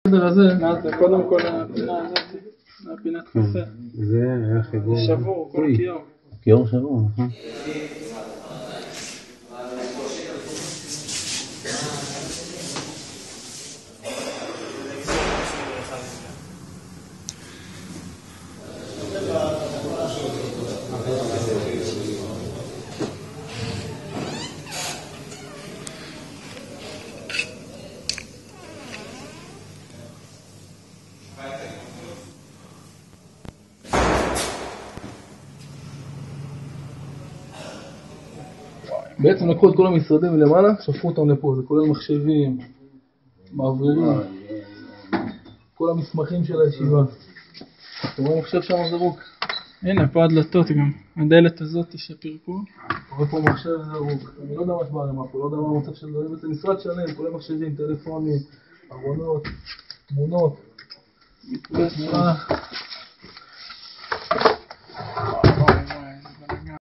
הסדר הזה, זה קודם כל הפינה הזאת, הפינת קפה. זה היה חיבור. זה שבור, כל הכיור. כיור שבור, נכון. בעצם לקחו את כל המשרדים מלמעלה, שפכו אותם לפה, זה כולל מחשבים, מעבירים, כל המסמכים של הישיבה. אתם רואים מחשב שם זרוק? הנה, פה הדלתות גם, הדלת הזאת שפירקו. רואה פה מחשב זרוק, אני לא יודע מה שבערמה פה, לא יודע מה המצב של זה, זה משרד שלם, כולל מחשבים, טלפונים, ארונות, תמונות, מתפסה.